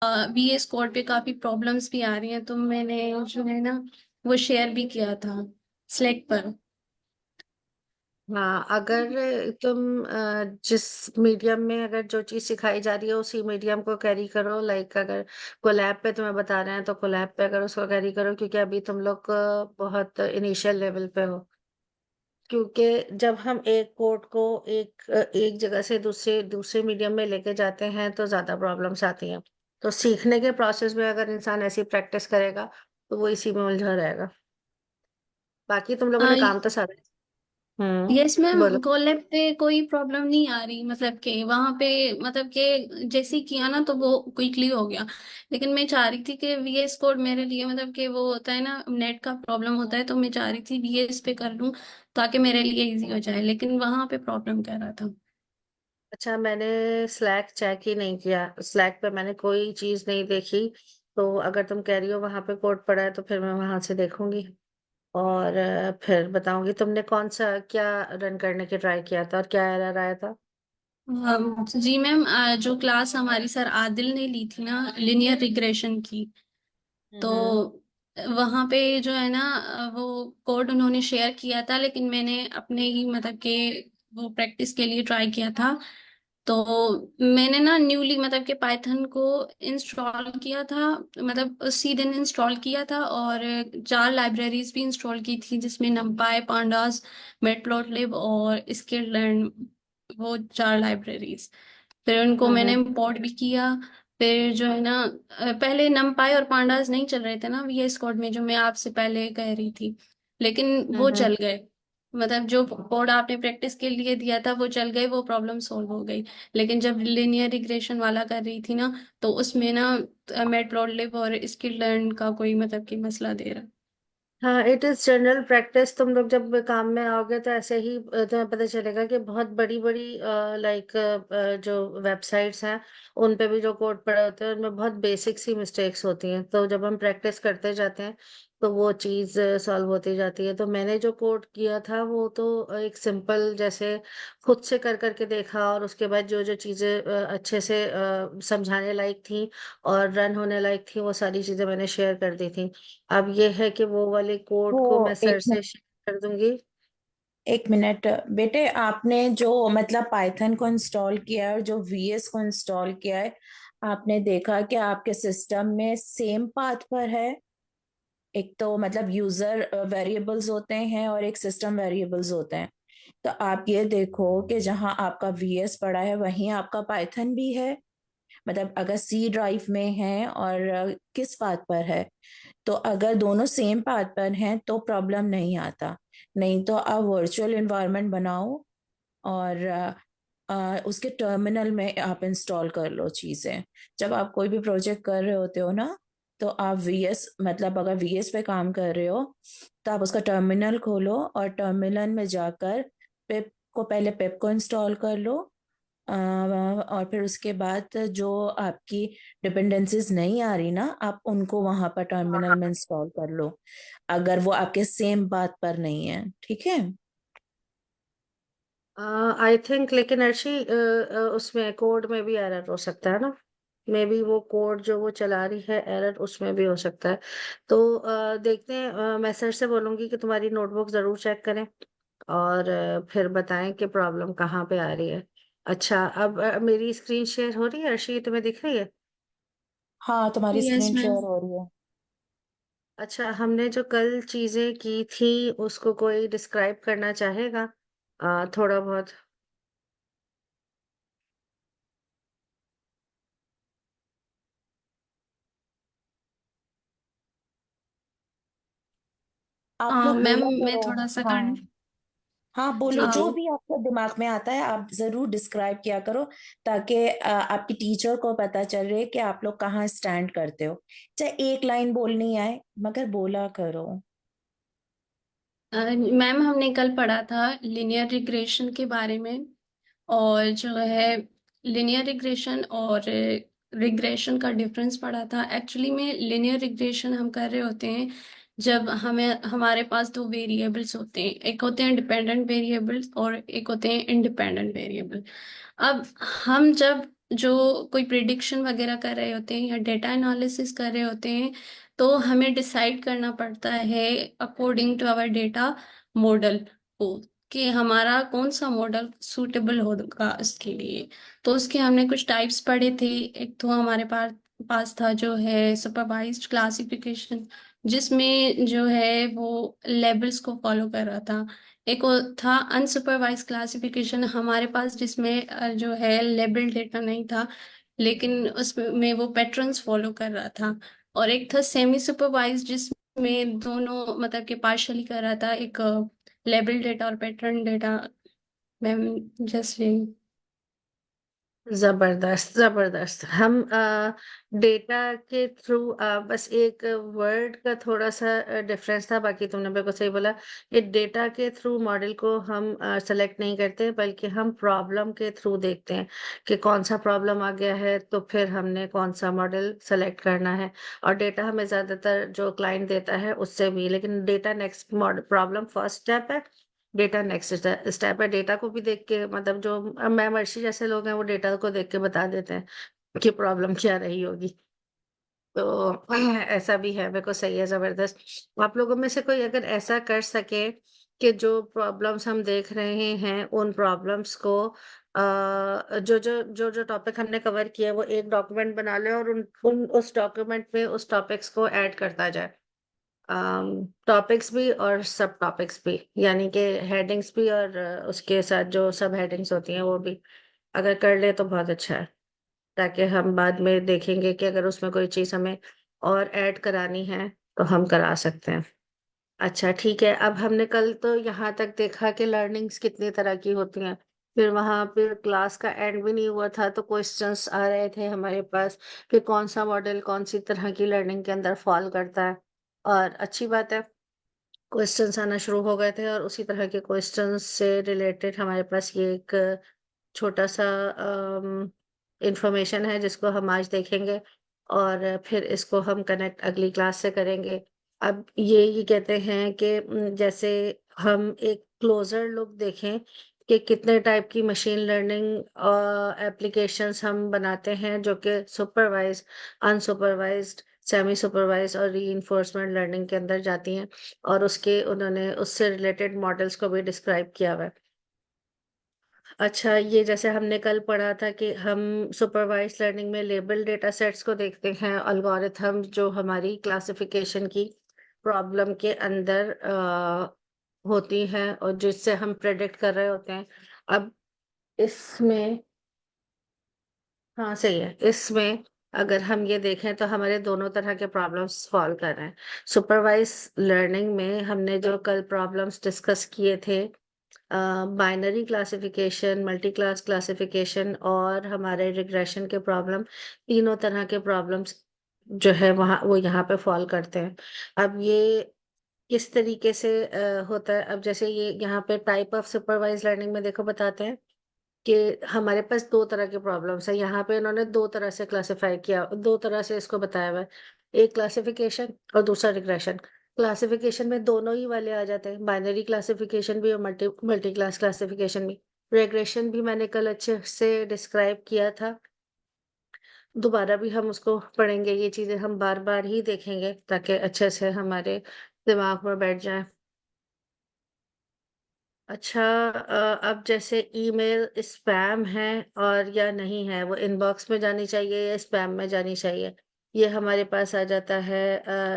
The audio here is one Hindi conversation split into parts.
VS कोड पे काफी प्रॉब्लम्स भी आ रही हैं, तो मैंने जो है ना वो शेयर भी किया था स्लैक पर। हाँ, अगर तुम जिस मीडियम में अगर जो चीज सिखाई जा रही है उसी मीडियम को कैरी करो। लाइक अगर कोलैब पे तुम्हें बता रहे हैं तो कोलैब पे अगर उसको कैरी करो, क्योंकि अभी तुम लोग बहुत इनिशियल लेवल पे हो। क्योंकि जब हम एक कोड को एक जगह से दूसरे दूसरे मीडियम में लेके जाते हैं तो ज्यादा प्रॉब्लम्स आती हैं। तो सीखने के प्रोसेस में अगर इंसान ऐसी प्रैक्टिस करेगा तो वो इसी में उलझा रहेगा। बाकी तुम लोगों ने काम तो सारा। यस मैम, बोलो। कोलैब पे कोई प्रॉब्लम नहीं आ रही, मतलब कि वहां पे मतलब कि जैसे ही किया ना तो वो क्विकली हो गया। लेकिन मैं चाह रही थी कि VS कोड मेरे लिए, मतलब कि वो होता है ना नेट का प्रॉब्लम होता है, तो मैं चाह रही थी VS पे कर लूं ताकि मेरे लिए इजी हो जाए, लेकिन वहां पे प्रॉब्लम कर रहा था। अच्छा, मैंने स्लैक चेक ही नहीं किया। स्लैक पे मैंने कोई चीज नहीं देखी। तो अगर तुम कह रही हो वहां पे कोड पड़ा है तो फिर मैं वहां से देखूंगी। और फिर बताऊंगी तुमने कौन सा क्या रन करने की ट्राई किया था और क्या एरर आया था। जी मैम, जो क्लास हमारी सर आदिल ने ली थी ना लिनियर रिग्रेशन की, तो हम्म। वहां पे जो है ना वो कोड उन्होंने शेयर किया था, लेकिन मैंने अपने ही मतलब के वो प्रैक्टिस के लिए ट्राई किया था। तो मैंने ना न्यूली मतलब के पाइथन को इंस्टॉल किया था, मतलब उसी दिन इंस्टॉल किया था, और 4 लाइब्रेरीज भी इंस्टॉल की थी जिसमें numpy, pandas, matplotlib और skitlearn, वो 4 लाइब्रेरीज। फिर उनको मैंने हम्म। इम्पोर्ट भी किया। फिर जो है ना पहले नमपाई और पांडास नहीं चल रहे थे ना VS कोड में, जो मैं आपसे पहले कह रही थी, लेकिन वो हम्म। चल गए। मतलब जो कोड आपने प्रैक्टिस के लिए दिया था वो चल गए, वो प्रॉब्लम सोल्व हो गई। लेकिन जब लिनियर रिग्रेशन वाला कर रही थी ना, तो उसमें ना मैटप्लॉटलिब और स्किल लर्न का कोई मतलब कि मसला दे रहा। हाँ, इट इज जनरल प्रैक्टिस। तुम लोग जब काम में आओगे तो ऐसे ही तुम्हें पता चलेगा कि बहुत बड़ी बड़ी लाइक जो वेबसाइट्स हैं उन पे भी जो कोड पड़े होते हैं उनमें बहुत बेसिक सी मिस्टेक्स होती हैं। तो जब हम प्रैक्टिस करते जाते हैं तो वो चीज़ सॉल्व होती जाती है। तो मैंने जो कोड किया था वो तो एक सिंपल जैसे खुद से कर करके देखा, और उसके बाद जो जो चीज़ें अच्छे से समझाने लायक थी और रन होने लायक थी वो सारी चीज़ें मैंने शेयर कर दी थी। अब ये है कि वो वाले कोड वो को मैं सर एक से शेयर कर दूंगी। एक मिनट बेटे, आपने जो मतलब पाइथन को इंस्टॉल किया है और जो वीएस को इंस्टॉल किया है, आपने देखा कि आपके सिस्टम में सेम पाथ पर है? एक तो मतलब यूजर वेरिएबल्स होते हैं और एक सिस्टम वेरिएबल्स होते हैं। तो आप ये देखो कि जहां आपका वीएस पड़ा है वहीं आपका पाइथन भी है। मतलब अगर सी ड्राइव में है और किस पाथ पर है। तो अगर दोनों सेम पाथ पर हैं तो प्रॉब्लम नहीं आता। नहीं तो आप वर्चुअल एनवायरनमेंट बनाओ और उसके टर्मिनल में आप इंस्टॉल कर लो चीज़ें। जब आप कोई भी प्रोजेक्ट कर रहे होते हो ना, तो आप वीएस मतलब अगर वीएस पे काम कर रहे हो तो आप उसका टर्मिनल खोलो और टर्मिनल में जाकर पिप को पहले पिप को इंस्टॉल कर लो। और फिर उसके बाद जो आपकी डिपेंडेंसीज नहीं आ रही ना, आप उनको वहां पर टर्मिनल में इंस्टॉल कर लो, अगर वो आपके सेम बात पर नहीं है। ठीक है। आई थिंक लेकिन अर्शी उसमें कोड में भी एरर हो सकता है ना। मे बी वो कोड जो वो चला रही है एरर उसमें भी हो सकता है। तो देखते हैं। मैं सर से बोलूंगी कि तुम्हारी नोटबुक जरूर चेक करें और फिर बताएं कि प्रॉब्लम कहाँ पे आ रही है। अच्छा, अब मेरी स्क्रीन शेयर हो रही है अर्शी, तुम्हें दिख रही है? हाँ, तुम्हारी यस स्क्रीन मैम। शेयर हो रही है। अच्छा, हमने जो कल चीजें की थी उसको कोई डिस्क्राइब करना चाहेगा थोड़ा बहुत? आप लोग मैम बोला मैं करो। थोड़ा सा हाँ, हाँ, बोलो जी जी। जो भी आपको दिमाग में आता है आप जरूर डिस्क्राइब किया करो, ताकि आपकी टीचर को पता चले कि आप लोग कहाँ स्टैंड करते हो। चाहे एक लाइन बोलनी आए मगर बोला करो। मैम हमने कल पढ़ा था लिनियर रिग्रेशन के बारे में, और जो है लिनियर रिग्रेशन और रिग्रेशन का डिफरेंस पड़ा था। एक्चुअली में लिनियर रिग्रेशन हम कर रहे होते हैं जब हमें हमारे पास 2 वेरिएबल्स होते हैं, एक होते हैं डिपेंडेंट वेरिएबल्स और एक होते हैं इंडिपेंडेंट वेरिएबल। अब हम जब जो कोई प्रिडिक्शन वगैरह कर रहे होते हैं या डेटा एनालिसिस कर रहे होते हैं, तो हमें डिसाइड करना पड़ता है according to our data model को, कि हमारा कौन सा मॉडल सूटेबल होगा इसके लिए। तो उसके हमने कुछ टाइप्स पढ़े थे। एक तो हमारे पास पास था जो है सुपरवाइज्ड क्लासिफिकेशन, जिसमें जो है वो लेबल्स को फॉलो कर रहा था। एक और था अनसुपरवाइज क्लासिफिकेशन हमारे पास, जिसमें जो है लेबल डेटा नहीं था, लेकिन उसमें वो पैटर्न्स फॉलो कर रहा था। और एक था सेमी सुपरवाइज, जिसमें दोनों मतलब कि पार्शली कर रहा था, एक लेबल डेटा और पैटर्न डेटा। मैम जस्ट जबरदस्त जबरदस्त। हम डेटा के थ्रू बस एक वर्ड का थोड़ा सा डिफरेंस था, बाकी तुमने बिल्कुल सही बोला। ये डेटा के थ्रू मॉडल को हम सेलेक्ट नहीं करते, बल्कि हम प्रॉब्लम के थ्रू देखते हैं कि कौन सा प्रॉब्लम आ गया है, तो फिर हमने कौन सा मॉडल सेलेक्ट करना है। और डेटा हमें ज्यादातर जो क्लाइंट देता है उससे भी, लेकिन data next problem first step है, डेटा नेक्स्ट स्टेप है। डेटा को भी देख के, मतलब जो मैं मर्षि जैसे लोग हैं वो डेटा को देख के बता देते हैं कि प्रॉब्लम क्या रही होगी। तो ऐसा भी है, मेरे को सही है, जबरदस्त। आप लोगों में से कोई अगर ऐसा कर सके कि जो प्रॉब्लम्स हम देख रहे हैं उन प्रॉब्लम्स को जो टॉपिक हमने कवर किया वो एक डॉक्यूमेंट बना ले और उन उस डॉक्यूमेंट में उस टॉपिक्स को ऐड करता जाए, टॉपिक्स भी और सब टॉपिक्स भी, यानी कि हेडिंग्स भी और उसके साथ जो सब हेडिंग्स होती हैं वो भी अगर कर ले तो बहुत अच्छा है, ताकि हम बाद में देखेंगे कि अगर उसमें कोई चीज़ हमें और ऐड करानी है तो हम करा सकते हैं। अच्छा ठीक है, अब हमने कल तो यहाँ तक देखा कि लर्निंग्स कितनी तरह की होती हैं। फिर वहां फिर क्लास का एंड भी नहीं हुआ था तो क्वेश्चंस आ रहे थे हमारे पास कि कौन सा मॉडल कौन सी तरह की लर्निंग के अंदर फॉल करता है। और अच्छी बात है, क्वेश्चंस आना शुरू हो गए थे और उसी तरह के क्वेश्चंस से रिलेटेड हमारे पास ये एक छोटा सा इंफॉर्मेशन है जिसको हम आज देखेंगे, और फिर इसको हम कनेक्ट अगली क्लास से करेंगे। अब ये कहते हैं कि जैसे हम एक क्लोजर लुक देखें कि कितने टाइप की मशीन लर्निंग एप्लीकेशंस हम बनाते हैं जो कि सुपरवाइज, अनसुपरवाइज्ड, सेमी सुपरवाइज और रीइंफोर्समेंट लर्निंग के अंदर जाती हैं, और उसके उन्होंने उससे रिलेटेड मॉडल्स को भी डिस्क्राइब किया हुआ है। अच्छा, ये जैसे हमने कल पढ़ा था कि हम सुपरवाइज लर्निंग में लेबल डेटा सेट्स को देखते हैं, अलगोरिथम जो हमारी क्लासिफिकेशन की प्रॉब्लम के अंदर होती हैं और जिससे हम प्रेडिक्ट कर रहे होते हैं। अब इसमें, हाँ सही है, इसमें अगर हम ये देखें तो हमारे दोनों तरह के प्रॉब्लम्स सॉल्व कर रहे हैं। सुपरवाइज लर्निंग में हमने जो कल प्रॉब्लम्स डिस्कस किए थे, binary classification, multi class classification और हमारे रिग्रेशन के प्रॉब्लम, तीनों तरह के प्रॉब्लम्स जो है वहाँ वो यहाँ पे फॉल करते हैं। अब ये किस तरीके से होता है, अब जैसे ये यहाँ पे टाइप ऑफ सुपरवाइज लर्निंग में देखो बताते हैं कि हमारे पास दो तरह के प्रॉब्लम्स है। यहाँ पे इन्होंने दो तरह से क्लासिफाई किया, दो तरह से इसको बताया हुआ है, एक क्लासिफिकेशन और दूसरा रिग्रेशन। क्लासिफिकेशन में दोनों ही वाले आ जाते हैं, बाइनरी क्लासिफिकेशन भी और मल्टी मल्टी क्लास क्लासिफिकेशन भी। रिग्रेशन भी मैंने कल अच्छे से डिस्क्राइब किया था, दोबारा भी हम उसको पढ़ेंगे, ये चीजें हम बार बार ही देखेंगे ताकि अच्छे से हमारे दिमाग में बैठ जाए। अच्छा, अब जैसे ईमेल स्पैम है और या नहीं है, वो इनबॉक्स में जानी चाहिए या स्पैम में जानी चाहिए, ये हमारे पास आ जाता है।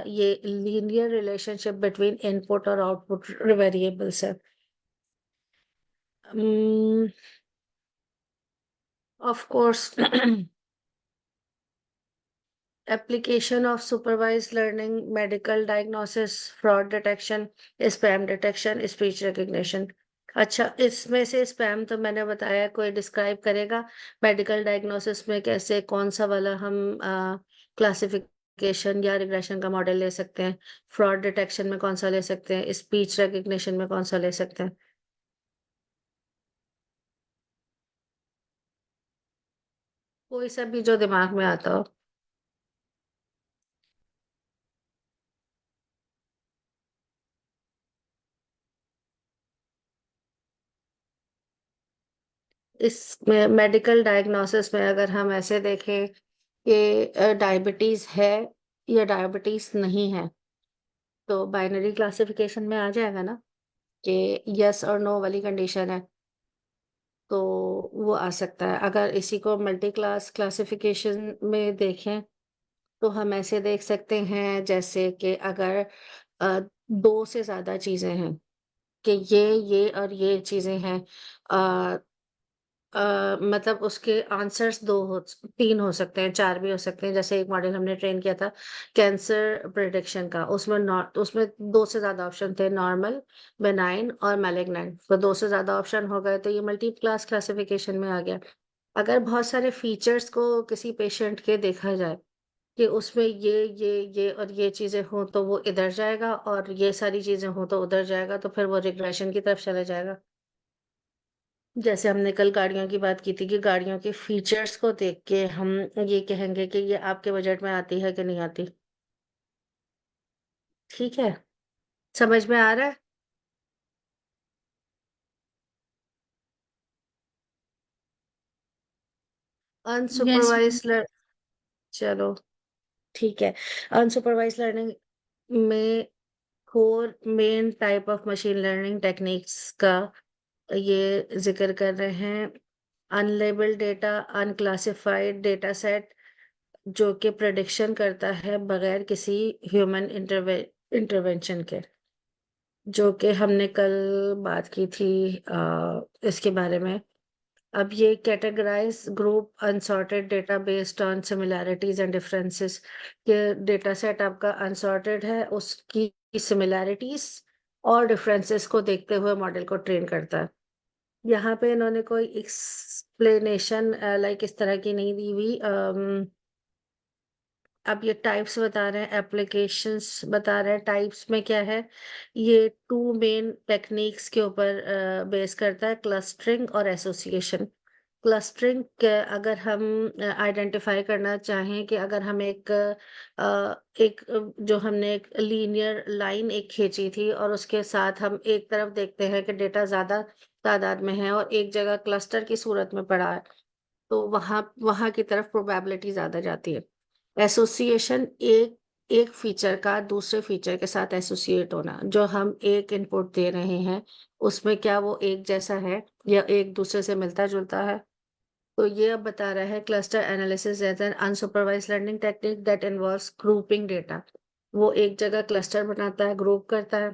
ये लीनियर रिलेशनशिप बिटवीन इनपुट और आउटपुट वेरिएबल्स है। Of course application of supervised learning, medical diagnosis, fraud detection, spam detection, speech recognition। अच्छा, इसमें से स्पैम तो मैंने बताया, कोई डिस्क्राइब करेगा मेडिकल डायग्नोसिस में कैसे कौन सा वाला हम क्लासिफिकेशन या रिग्रेशन का मॉडल ले सकते हैं, फ्रॉड डिटेक्शन में कौन सा ले सकते हैं, स्पीच रिकग्निशन में कौन सा ले सकते हैं? कोई सा भी जो दिमाग में आता हो। इसमें मेडिकल डायग्नोसिस में अगर हम ऐसे देखें कि डायबिटीज है या डायबिटीज नहीं है, तो बाइनरी क्लासिफिकेशन में आ जाएगा ना कि यस और नो वाली कंडीशन है, तो वो आ सकता है। अगर इसी को मल्टी क्लास क्लासिफिकेशन में देखें तो हम ऐसे देख सकते हैं जैसे कि अगर दो से ज्यादा चीजें हैं कि ये और ये चीजें हैं, अ, मतलब उसके आंसर्स तीन हो सकते हैं, चार भी हो सकते हैं। जैसे एक मॉडल हमने ट्रेन किया था कैंसर प्रिडिक्शन का, उसमें दो से ज्यादा ऑप्शन थे, नॉर्मल, बेनाइन और मैलिग्नेंट। तो दो से ज्यादा ऑप्शन हो गए तो ये मल्टी क्लास क्लासिफिकेशन में आ गया। अगर बहुत सारे फीचर्स को किसी पेशेंट के देखा जाए कि उसमें ये और ये चीजें हों तो वो इधर जाएगा, और ये सारी चीजें हों तो उधर जाएगा, तो फिर वो रिग्रेशन की तरफ चला जाएगा। जैसे हमने कल गाड़ियों की बात की थी कि गाड़ियों के फीचर्स को देख के हम ये कहेंगे कि ये आपके बजट में आती है कि नहीं आती। ठीक है, समझ में आ रहा है? Yes ma'am. अनसुपरवाइज लर्न चलो ठीक है। अनसुपरवाइज लर्निंग में four main type of machine learning techniques का ये जिक्र कर रहे हैं। Unlabelled data, unclassified data set जो कि प्रेडिक्शन करता है बगैर किसी ह्यूमन इंटरवेंशन के, जो कि हमने कल बात की थी इसके बारे में। अब ये categorize group unsorted data based on similarities and differences, के डेटा सेट आपका अनसॉर्टेड है, उसकी सिमिलैरिटीज और डिफरेंसेस को देखते हुए मॉडल को ट्रेन करता है। यहाँ पे इन्होंने कोई एक्सप्लेनेशन लाइक इस तरह की नहीं दी हुई। अब ये टाइप्स बता रहे हैं, एप्लीकेशंस बता रहे हैं। टाइप्स में क्या है, ये टू मेन टेक्निक्स के ऊपर बेस करता है, क्लस्टरिंग और एसोसिएशन। क्लस्टरिंग अगर हम आइडेंटिफाई करना चाहें कि अगर हम जो हमने एक लीनियर लाइन एक खींची थी और उसके साथ हम एक तरफ देखते हैं कि डेटा ज्यादा तादाद में है और एक जगह क्लस्टर की सूरत में पड़ा है, तो वहां वहां की तरफ प्रोबेबिलिटी ज्यादा जाती है। एसोसिएशन एक एक फीचर का दूसरे फीचर के साथ एसोसिएट होना, जो हम एक इनपुट दे रहे हैं उसमें क्या वो एक जैसा है या एक दूसरे से मिलता जुलता है। तो ये अब बता रहा है cluster analysis as an unsupervised learning technique that involves grouping data. वो एक जगह क्लस्टर बनाता है, ग्रुप करता है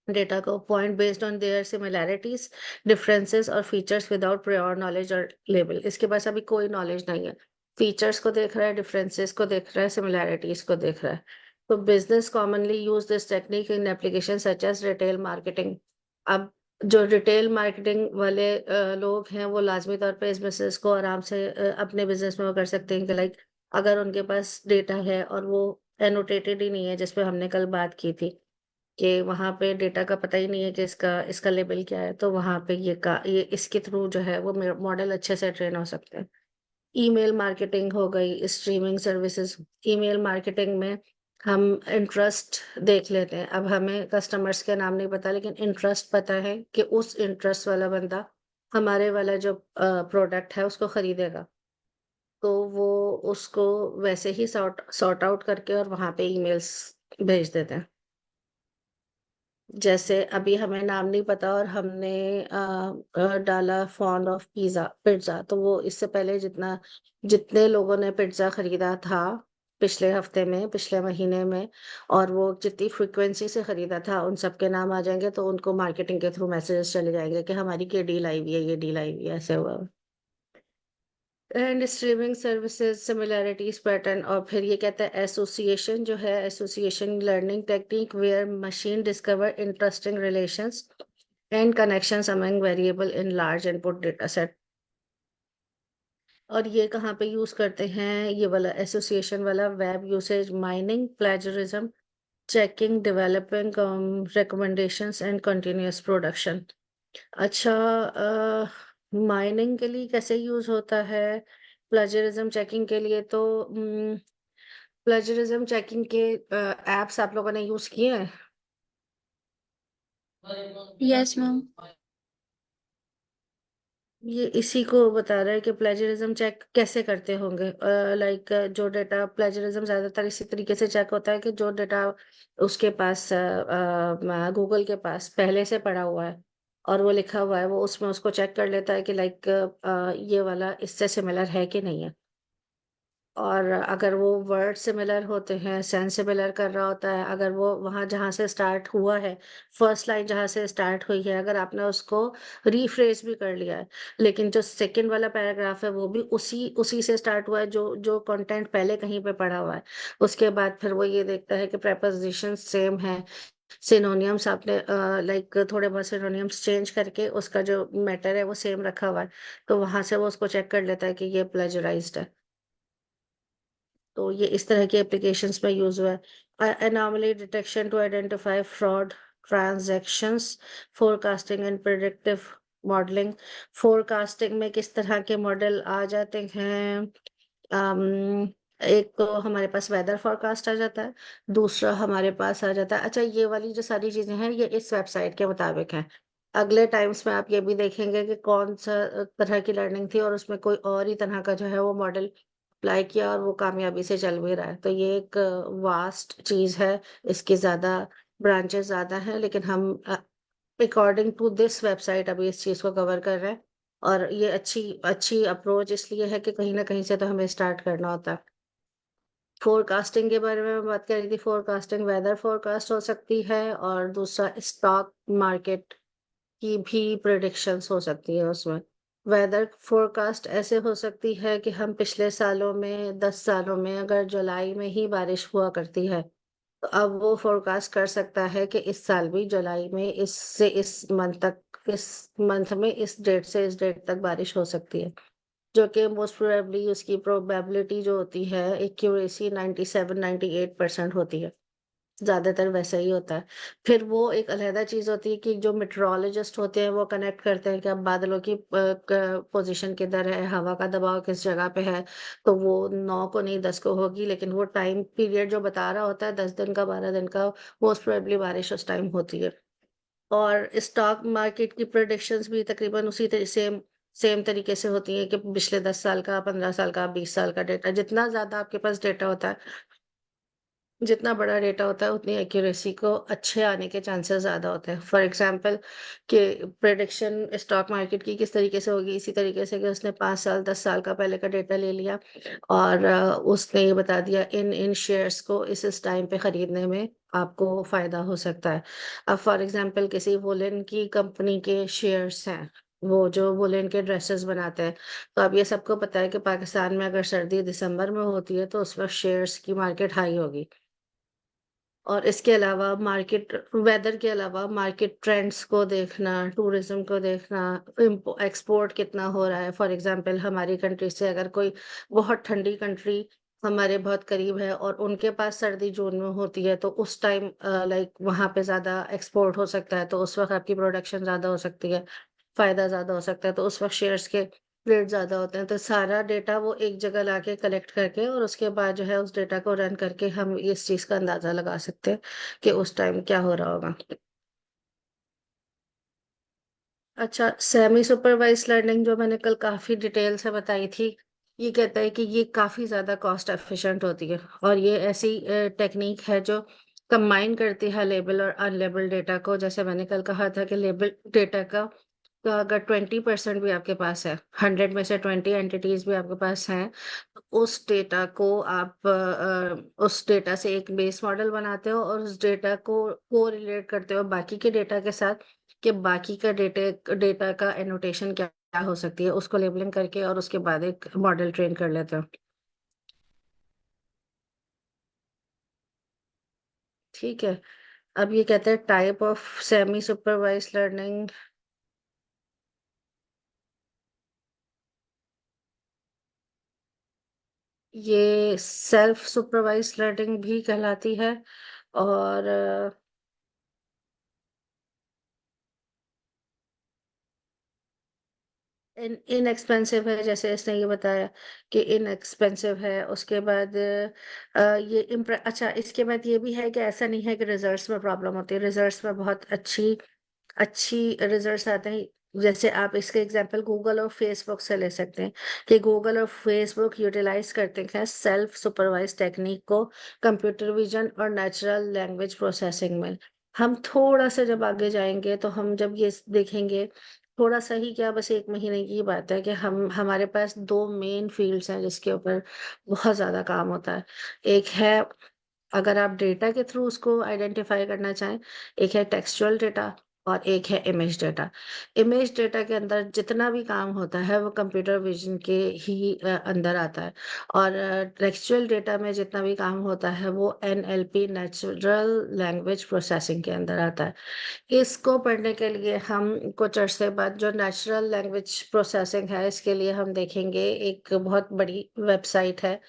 डेटा को, point based on their similarities, differences और फीचर्स विदाउट प्रियोर नॉलेज और लेबल। इसके पास अभी कोई नॉलेज नहीं है, फीचर्स को देख रहा है, डिफरेंसेस को देख रहा है, सिमिलैरिटीज को देख रहा है। तो business commonly use this technique in application such as retail marketing. अब जो रिटेल मार्केटिंग वाले लोग हैं वो लाजमी तौर पे इस बिजनेस को आराम से अपने बिजनेस में वो कर सकते हैं कि लाइक अगर उनके पास डेटा है और वो एनोटेटेड ही नहीं है, जिसपे हमने कल बात की थी कि वहां पे डेटा का पता ही नहीं है कि इसका इसका लेबल क्या है, तो वहां पे ये इसके थ्रू जो है वो मॉडल अच्छे से ट्रेन हो सकते हैं। ईमेल मार्केटिंग हो गई, स्ट्रीमिंग सर्विसेज। ईमेल मार्केटिंग में हम इंटरेस्ट देख लेते हैं। अब हमें कस्टमर्स के नाम नहीं पता, लेकिन इंटरेस्ट पता है कि उस इंटरेस्ट वाला बंदा हमारे वाला जो प्रोडक्ट है उसको खरीदेगा, तो वो उसको वैसे ही सॉर्ट आउट करके और वहां पे ईमेल्स भेज देते हैं। जैसे अभी हमें नाम नहीं पता और हमने डाला फॉन्ड ऑफ पिज्जा, तो वो इससे पहले जितने लोगों ने पिज्जा खरीदा था पिछले हफ्ते में, पिछले महीने में, और वो जितनी फ्रिक्वेंसी से खरीदा था, उन सबके नाम आ जाएंगे, तो उनको मार्केटिंग के थ्रू मैसेजेस चले जाएंगे कि हमारी ये डील आई हुई है, ये डील आई हुई है, ऐसे हुआ। And streaming services similarities pattern, और फिर ये कहता है एसोसिएशन जो है, association learning technique where machine discover interesting relations and connections among variable in large input data set. और ये कहाँ पे यूज करते हैं ये वाला एसोसिएशन वाला, web usage, mining, plagiarism, checking, developing recommendations and continuous production. अच्छा, माइनिंग के लिए कैसे यूज होता है? प्लेजरिज्म चेकिंग के लिए तो प्लेजरिज्म चेकिंग के एप्स आप लोगों ने यूज किए हैं? Yes ma'am. ये इसी को बता रहा है कि प्लेजरिज्म चेक कैसे करते होंगे। लाइक जो डेटा प्लेजरिज्म ज्यादातर इसी तरीके से चेक होता है कि जो डेटा उसके पास गूगल के पास पहले से पड़ा हुआ है और वो लिखा हुआ है, वो उसमें उसको चेक कर लेता है कि लाइक ये वाला इससे सिमिलर है कि नहीं है। और अगर वो वर्ड सिमिलर होते हैं, सेंस सिमिलर कर रहा होता है, अगर वो वहां जहां से स्टार्ट हुआ है, फर्स्ट लाइन जहां से स्टार्ट हुई है, अगर आपने उसको रीफ्रेज भी कर लिया है, लेकिन जो सेकंड वाला पैराग्राफ है वो भी उसी उसी से स्टार्ट हुआ है जो जो कंटेंट पहले कहीं पे पढ़ा हुआ है, उसके बाद फिर वो ये देखता है कि प्रेपोजिशन सेम है, सिनोनियम्स आपने लाइक थोड़े बहुत सिनोनियम्स चेंज करके उसका जो मैटर है वो सेम रखा हुआ है, तो वहां से वो उसको चेक कर लेता है कि ये प्लेजराइज्ड है। तो ये इस तरह के एप्लीकेशंस में यूज हुआ है। Anomaly detection to identify fraud transactions, forecasting and predictive modelling. Forecasting में किस तरह के मॉडल आ जाते हैं? एक तो हमारे पास वेदर फोरकास्ट आ जाता है, दूसरा हमारे पास आ जाता है, अच्छा ये वाली जो सारी चीजें हैं ये इस वेबसाइट के मुताबिक हैं। अगले टाइम्स में आप ये भी देखेंगे कि कौन सा तरह की लर्निंग थी और उसमें कोई और ही तरह का जो है वो मॉडल अप्लाई किया और वो कामयाबी से चल भी रहा है। तो ये एक वास्ट चीज है, इसकी ज्यादा ब्रांचेस ज्यादा हैं, लेकिन हम अकॉर्डिंग टू दिस वेबसाइट अभी इस चीज को कवर कर रहे हैं। और ये अच्छी अच्छी अप्रोच इसलिए है कि कहीं ना कहीं से तो हमें स्टार्ट करना होता है। फोरकास्टिंग के बारे में मैं बात कर रही थी, फोरकास्टिंग वेदर फोरकास्ट हो सकती है और दूसरा स्टॉक मार्केट की भी प्रिडिक्शंस हो सकती है उसमें। वेदर फोरकास्ट ऐसे हो सकती है कि हम पिछले सालों में 10 सालों में अगर जुलाई में ही बारिश हुआ करती है, तो अब वो फोरकास्ट कर सकता है कि इस साल भी जुलाई में इससे इस मंथ तक, इस मंथ में इस डेट से इस डेट तक बारिश हो सकती है, जो कि मोस्ट प्रोबेबली उसकी प्रोबेबिलिटी जो होती है एक्यूरेसी 97-98% होती है। ज्यादातर वैसा ही होता है। फिर वो एक अलहदा चीज होती है कि जो मेट्रोलॉजिस्ट होते हैं वो कनेक्ट करते हैं कि अब बादलों की पोजीशन किधर है, हवा का दबाव किस जगह पे है, तो वो 9 को नहीं 10 को होगी, लेकिन वो टाइम पीरियड जो बता रहा होता है 10 दिन का 12 दिन का, मोस्ट प्रोबेबली बारिश उस टाइम होती है। और स्टॉक मार्केट की प्रेडिक्शंस भी तकरीबन उसी तरह सेम तरीके से होती है कि पिछले 10 साल का, 15 साल का, 20 साल का डेटा, जितना ज्यादा आपके पास डेटा होता है, जितना बड़ा डेटा होता है उतनी एक्यूरेसी को अच्छे आने के चांसेस ज्यादा होते हैं। फॉर एग्जांपल कि प्रेडिक्शन स्टॉक मार्केट की किस तरीके से होगी, इसी तरीके से कि उसने 5 साल 10 साल का पहले का डेटा ले लिया और उसने ये बता दिया इन इन शेयर्स को इस टाइम पे खरीदने में आपको फायदा हो सकता है। अब फॉर एग्जांपल किसी वुलन की कंपनी के शेयर्स हैं, वो जो वुलन के ड्रेसेस बनाते हैं, तो अब ये सबको पता है कि पाकिस्तान में अगर सर्दी दिसंबर में होती है तो उस वक्त शेयर्स की मार्केट हाई होगी। और इसके अलावा मार्केट वेदर के अलावा मार्केट ट्रेंड्स को देखना, टूरिज्म को देखना, एक्सपोर्ट कितना हो रहा है। फॉर एग्जांपल हमारी कंट्री से अगर कोई बहुत ठंडी कंट्री हमारे बहुत करीब है और उनके पास सर्दी जून में होती है, तो उस टाइम लाइक वहां पे ज्यादा एक्सपोर्ट हो सकता है, तो उस वक्त आपकी प्रोडक्शन ज्यादा हो सकती है, फायदा ज्यादा हो सकता है, तो उस वक्त शेयर्स के रेट ज्यादा होते हैं। तो सारा डेटा वो एक जगह लाके कलेक्ट करके और उसके बाद जो है उस डेटा को रन करके हम इस चीज का अंदाजा लगा सकते हैं कि उस टाइम क्या हो रहा होगा। अच्छा, सेमी सुपरवाइज लर्निंग जो मैंने कल काफी डिटेल से बताई थी, ये कहता है कि ये काफी ज्यादा कॉस्ट एफिशिएंट होती है और ये ऐसी टेक्निक है जो कंबाइन करती है लेबल और अनलेबल डेटा को। जैसे मैंने कल कहा था कि लेबल डेटा का तो अगर 20% भी आपके पास है, 100 में से 20 एंटिटीज भी आपके पास हैं, तो उस डेटा को आप उस डेटा से एक बेस मॉडल बनाते हो और उस डेटा को रिलेट करते हो बाकी के डेटा के साथ कि बाकी का डेटा डेटा का एनोटेशन क्या क्या हो सकती है, उसको लेबलिंग करके और उसके बाद एक मॉडल ट्रेन कर लेते हो। ठीक है। अब ये कहते हैं type of semi supervise learning. ये सेल्फ सुपरवाइज लर्निंग भी कहलाती है और इनएक्सपेंसिव है, जैसे इसने ये बताया कि इनएक्सपेंसिव है। उसके बाद ये अच्छा, इसके बाद ये भी है कि ऐसा नहीं है कि रिजल्ट्स में प्रॉब्लम होती है, रिजल्ट्स में बहुत अच्छी अच्छी रिजल्ट्स आते हैं। जैसे आप इसके एग्जांपल गूगल और फेसबुक से ले सकते हैं कि गूगल और फेसबुक यूटिलाइज करते हैं सेल्फ सुपरवाइज टेक्निक को कंप्यूटर विजन और नेचुरल लैंग्वेज प्रोसेसिंग में। हम थोड़ा सा जब आगे जाएंगे तो हम जब ये देखेंगे, थोड़ा सा ही क्या, बस 1 महीने की बात है कि हम हमारे पास 2 मेन फील्ड्स हैं जिसके ऊपर बहुत ज्यादा काम होता है। एक है, अगर आप डेटा के थ्रू उसको आइडेंटिफाई करना चाहें, एक है टेक्सचुअल डेटा और एक है इमेज डेटा। इमेज डेटा के अंदर जितना भी काम होता है वो कंप्यूटर विजन के ही अंदर आता है। और टेक्सचुअल डेटा में जितना भी काम होता है वो एनएलपी, नेचुरल लैंग्वेज प्रोसेसिंग के अंदर आता है। इसको पढ़ने के लिए हम कुछ अरसे बाद जो नेचुरल लैंग्वेज प्रोसेसिंग है इसके लिए हम देखेंगे, एक बहुत बड़ी वेबसाइट है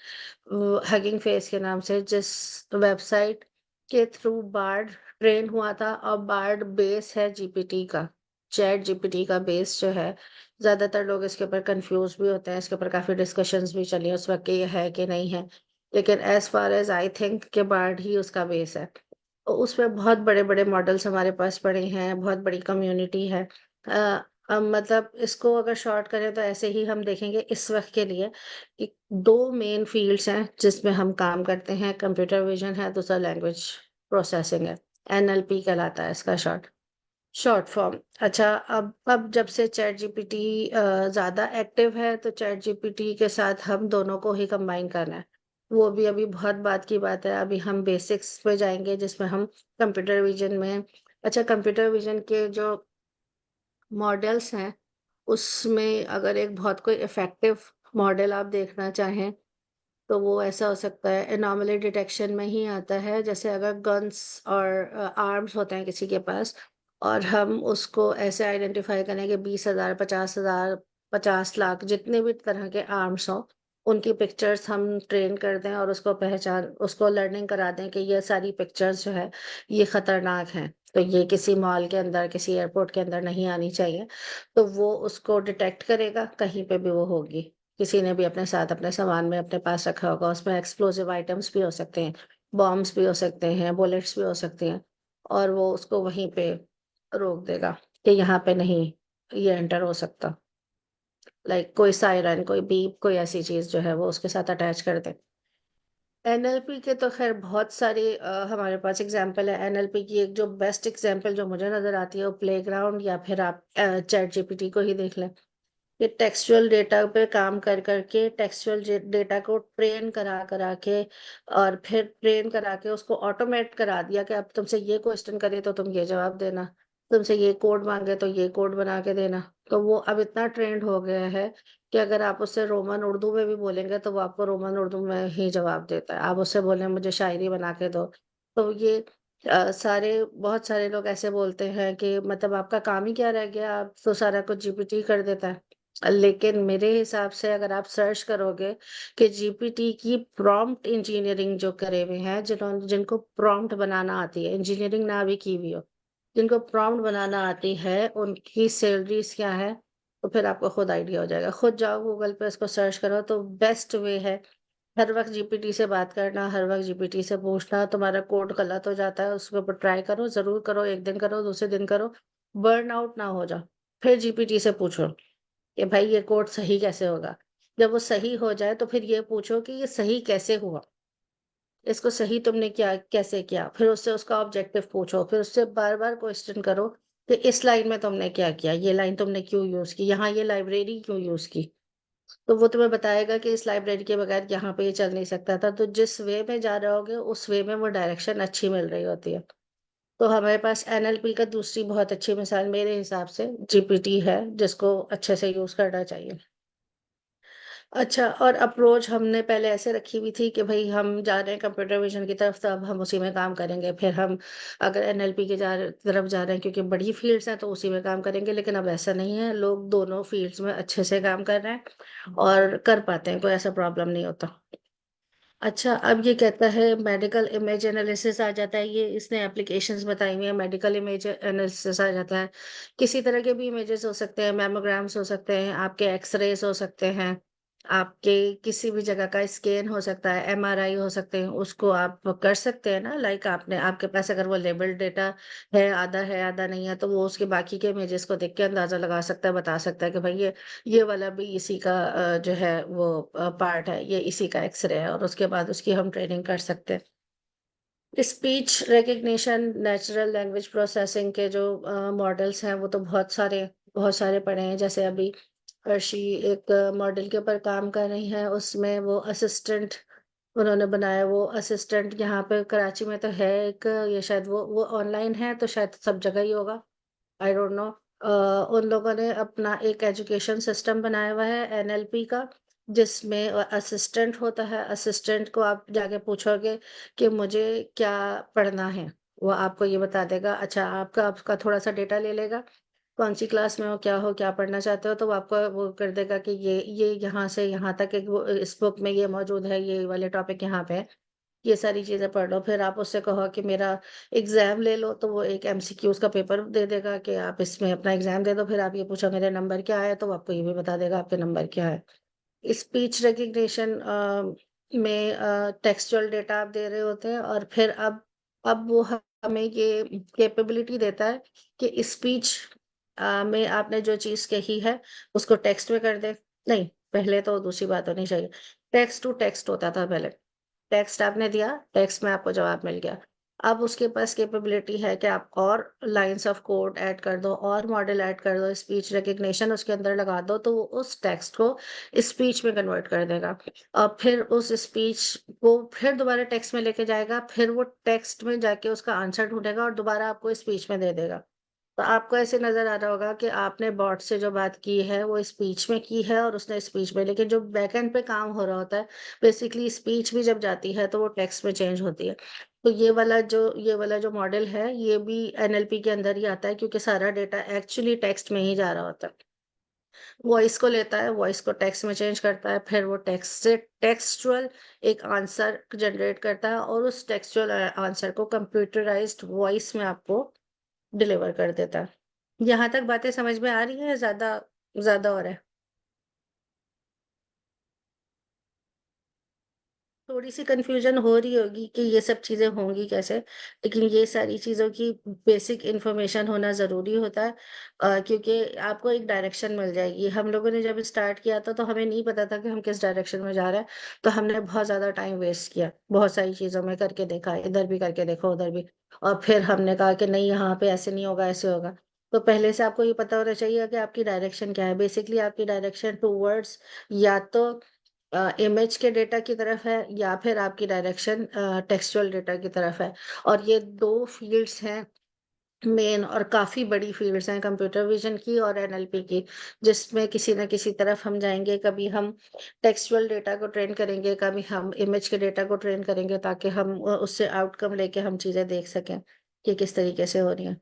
हगिंग फेस के नाम से, जिस वेबसाइट के थ्रू बार्ड ट्रेन हुआ था। और बार्ड बेस है जीपीटी का, चैट जीपीटी का बेस जो है। ज्यादातर लोग इसके ऊपर कंफ्यूज भी होते हैं, इसके ऊपर काफी डिस्कशंस भी चली है उस वक्त कि ये है कि नहीं है, लेकिन as far as I think के बार्ड ही उसका बेस है। तो उसमें बहुत बड़े बड़े मॉडल्स हमारे पास पड़े हैं, बहुत बड़ी कम्युनिटी है। मतलब इसको अगर शॉर्ट करें तो ऐसे ही हम देखेंगे इस वक्त के लिए कि 2 मेन फील्ड्स हैं जिसमें हम काम करते हैं, कंप्यूटर विजन है, दूसरा लैंग्वेज प्रोसेसिंग है। एनएलपी कहलाता है इसका शॉर्ट फॉर्म। अच्छा, अब जब से चैट जीपीटी ज्यादा एक्टिव है तो चैट जीपीटी के साथ हम दोनों को ही कंबाइन करना है। वो भी अभी बहुत बात की बात है, अभी हम बेसिक्स पे जाएंगे जिसमें हम कंप्यूटर विजन में, अच्छा कंप्यूटर विजन के जो मॉडल्स हैं उसमें अगर एक बहुत कोई इफेक्टिव मॉडल आप देखना चाहें तो वो ऐसा हो सकता है, एनॉमली डिटेक्शन में ही आता है। जैसे अगर गन्स और आर्म्स होते हैं किसी के पास और हम उसको ऐसे आइडेंटिफाई करें कि 20,000, 50,000, 50 लाख जितने भी तरह के आर्म्स हों, उनकी पिक्चर्स हम ट्रेन कर दें और उसको लर्निंग करा दें कि ये सारी पिक्चर्स जो है ये खतरनाक हैं, तो ये किसी मॉल के अंदर, किसी एयरपोर्ट के अंदर नहीं आनी चाहिए। तो वो उसको डिटेक्ट करेगा कहीं पे भी वो होगी, किसी ने भी अपने साथ अपने सामान में अपने पास रखा होगा, उसमें एक्सप्लोसिव आइटम्स भी हो सकते हैं, बॉम्ब्स भी हो सकते हैं, बुलेट्स भी हो सकते हैं, और वो उसको वहीं पे रोक देगा कि यहाँ पे नहीं ये एंटर हो सकता। लाइक कोई सायरन, कोई बीप, कोई ऐसी चीज जो है वो उसके साथ अटैच कर दे। एनएलपी के तो खैर बहुत सारे हमारे पास एग्जांपल है। एनएलपी की एक जो बेस्ट एग्जांपल जो मुझे नजर आती है वो प्लेग्राउंड, या फिर आप चैट जीपीटी को ही देख लें। ये टेक्सचुअल डेटा पे काम कर करके टेक्सचुअल डेटा को ट्रेन करा करा के और फिर ट्रेन करा के उसको ऑटोमेट करा दिया कि अब तुमसे ये क्वेश्चन करे तो तुम ये जवाब देना, तुमसे ये कोड मांगे तो ये कोड बना के देना। तो वो अब इतना ट्रेंड हो गया है कि अगर आप उससे रोमन उर्दू में भी बोलेंगे तो वो आपको रोमन उर्दू में ही जवाब देता है। आप उससे बोले मुझे शायरी बना के दो, तो ये बहुत सारे लोग ऐसे बोलते हैं कि मतलब आपका काम ही क्या रह गया, आप तो सारा कुछ जीपीटी कर देता है। लेकिन मेरे हिसाब से अगर आप सर्च करोगे कि जीपीटी की प्रॉम्प्ट इंजीनियरिंग जो करे हुए हैं, जिनको प्रॉम्प्ट बनाना आती है, इंजीनियरिंग ना भी की हुई हो, जिनको प्रॉम्प्ट बनाना आती है, उनकी सैलरीज क्या है, तो फिर आपको खुद आइडिया हो जाएगा। खुद जाओ गूगल पे उसको सर्च करो, तो बेस्ट वे है हर वक्त जीपीटी से बात करना, हर वक्त जीपीटी से पूछना। तुम्हारा कोड गलत हो जाता है उसके ऊपर ट्राई करो, जरूर करो, एक दिन करो, दूसरे दिन करो, बर्न आउट ना हो जाओ, फिर जीपीटी से पूछो कि भाई ये कोड सही कैसे होगा। जब वो सही हो जाए तो फिर ये पूछो कि ये सही कैसे हुआ, इसको सही तुमने क्या कैसे किया, फिर उससे उसका ऑब्जेक्टिव पूछो, फिर उससे बार बार क्वेश्चन करो कि इस लाइन में तुमने क्या किया, ये लाइन तुमने क्यों यूज की, यहाँ ये लाइब्रेरी क्यों यूज की। तो वो तुम्हें बताएगा कि इस लाइब्रेरी के बगैर यहाँ पे ये चल नहीं सकता था। तो जिस वे में जा रहे होगे उस वे में वो डायरेक्शन अच्छी मिल रही होती है। तो हमारे पास एनएलपी का दूसरी बहुत अच्छी मिसाल मेरे हिसाब से जीपीटी है, जिसको अच्छे से यूज करना चाहिए। अच्छा, और अप्रोच हमने पहले ऐसे रखी हुई थी कि भाई हम जा रहे हैं कंप्यूटर विजन की तरफ तो अब हम उसी में काम करेंगे, फिर हम अगर एनएलपी के तरफ जा रहे हैं क्योंकि बड़ी फील्ड्स हैं तो उसी में काम करेंगे। लेकिन अब ऐसा नहीं है, लोग दोनों फील्ड्स में अच्छे से काम कर रहे हैं और कर पाते हैं, कोई ऐसा प्रॉब्लम नहीं होता। अच्छा, अब ये कहता है मेडिकल इमेज एनालिसिस आ जाता है, ये इसने एप्लीकेशंस बताई हुई है। मेडिकल इमेज एनालिसिस आ जाता है, किसी तरह के भी इमेजेस हो सकते हैं, मैमोग्राम्स हो सकते हैं, आपके एक्सरेज हो सकते हैं, आपके किसी भी जगह का स्कैन हो सकता है, एमआरआई हो सकते हैं, उसको आप कर सकते हैं ना। लाइक आपने आपके पास अगर वो लेबल डेटा है आधा नहीं है, तो वो उसके बाकी के इमेजेस को देख के अंदाजा लगा सकता है, बता सकता है कि भाई ये वाला भी इसी का जो है वो पार्ट है, ये इसी का एक्सरे है, और उसके बाद उसकी हम ट्रेनिंग कर सकते हैं। Speech recognition, natural language processing के जो मॉडल्स हैं वो तो बहुत सारे पड़े हैं। जैसे अभी अर्शी एक मॉडल के ऊपर काम कर रही हैं, उसमें वो असिस्टेंट उन्होंने बनाया। वो असिस्टेंट यहाँ पे कराची में तो है एक, ये शायद वो ऑनलाइन है, तो शायद सब जगह ही होगा, आई डोंट नो। उन लोगों ने अपना एक एजुकेशन सिस्टम बनाया हुआ है एनएलपी का, जिसमें असिस्टेंट होता है। असिस्टेंट को आप जाके पूछोगे कि मुझे क्या पढ़ना है, वो आपको ये बता देगा। अच्छा, आपका आपका थोड़ा सा डेटा ले लेगा, कौन सी क्लास में हो, क्या पढ़ना चाहते हो, तो वो आपको वो कर देगा कि ये यहाँ से यहाँ तक एक इस बुक में ये मौजूद है, ये वाले टॉपिक यहाँ पे है, ये सारी चीजें पढ़ लो। फिर आप उससे कहो कि मेरा एग्जाम ले लो, तो वो एक एमसीक्यूज का पेपर दे देगा कि आप इसमें अपना एग्जाम दे दो। फिर आप ये पूछो मेरे नंबर क्या है, तो वो आपको ये भी बता देगा आपके नंबर क्या है। स्पीच रिकग्निशन में टेक्सचुअल डेटा आप दे रहे होते हैं, और फिर अब वो हमें ये कैपेबिलिटी देता है कि स्पीच में आपने जो चीज कही है उसको टेक्स्ट में कर दे। नहीं, पहले तो दूसरी बात होनी चाहिए, टेक्स्ट टू टेक्स्ट होता था पहले। टेक्स्ट आपने दिया, टेक्स्ट में आपको जवाब मिल गया। अब उसके पास कैपेबिलिटी है कि आप और लाइंस ऑफ कोड ऐड कर दो, और मॉडल ऐड कर दो, स्पीच रिकग्निशन उसके अंदर लगा दो, तो वो उस टेक्स्ट को स्पीच में कन्वर्ट कर देगा। और फिर उस स्पीच को फिर दोबारा टेक्स्ट में लेके जाएगा, फिर वो टेक्स्ट में जाके उसका आंसर ढूंढेगा और दोबारा आपको स्पीच में दे देगा। तो आपको ऐसे नजर आ रहा होगा कि आपने बॉट से जो बात की है वो स्पीच में की है और उसने स्पीच में, लेकिन जो बैकएंड पे काम हो रहा होता है, बेसिकली स्पीच भी जब जाती है तो वो टेक्स्ट में चेंज होती है। तो ये वाला जो मॉडल है, ये भी एनएलपी के अंदर ही आता है, क्योंकि सारा डेटा एक्चुअली टेक्स्ट में ही जा रहा होता है। वॉइस को लेता है, वॉइस को टेक्स्ट में चेंज करता है, फिर वो टेक्स्ट से टेक्सचुअल एक आंसर जनरेट करता है, और उस टेक्सचुअल आंसर को कंप्यूटराइज्ड वॉइस में आपको डिलीवर कर देता है। यहाँ तक बातें समझ में आ रही है, ज्यादा ज्यादा और है? थोड़ी सी कंफ्यूजन हो रही होगी कि ये सब चीजें होंगी कैसे, लेकिन ये सारी चीजों की बेसिक इंफॉर्मेशन होना जरूरी होता है, क्योंकि आपको एक डायरेक्शन मिल जाएगी। हम लोगों ने जब स्टार्ट किया था तो हमें नहीं पता था कि हम किस डायरेक्शन में जा रहे हैं, तो हमने बहुत ज्यादा टाइम वेस्ट किया, बहुत सारी चीजों में करके देखा, इधर भी करके देखो, उधर भी, और फिर हमने कहा कि नहीं, यहाँ पे ऐसे नहीं होगा, ऐसे होगा। तो पहले से आपको ये पता होना चाहिए कि आपकी डायरेक्शन क्या है। बेसिकली आपकी डायरेक्शन टूवर्ड्स या तो इमेज के डेटा की तरफ है, या फिर आपकी डायरेक्शन टेक्सचुअल डेटा की तरफ है। और ये दो फील्ड्स हैं मेन, और काफी बड़ी फील्ड्स हैं, कंप्यूटर विजन की और एनएलपी की, जिसमें किसी न किसी तरफ हम जाएंगे। कभी हम टेक्सचुअल डेटा को ट्रेन करेंगे, कभी हम इमेज के डेटा को ट्रेन करेंगे, ताकि हम उससे आउटकम लेके हम चीजें देख सकें कि किस तरीके से हो रही हैं।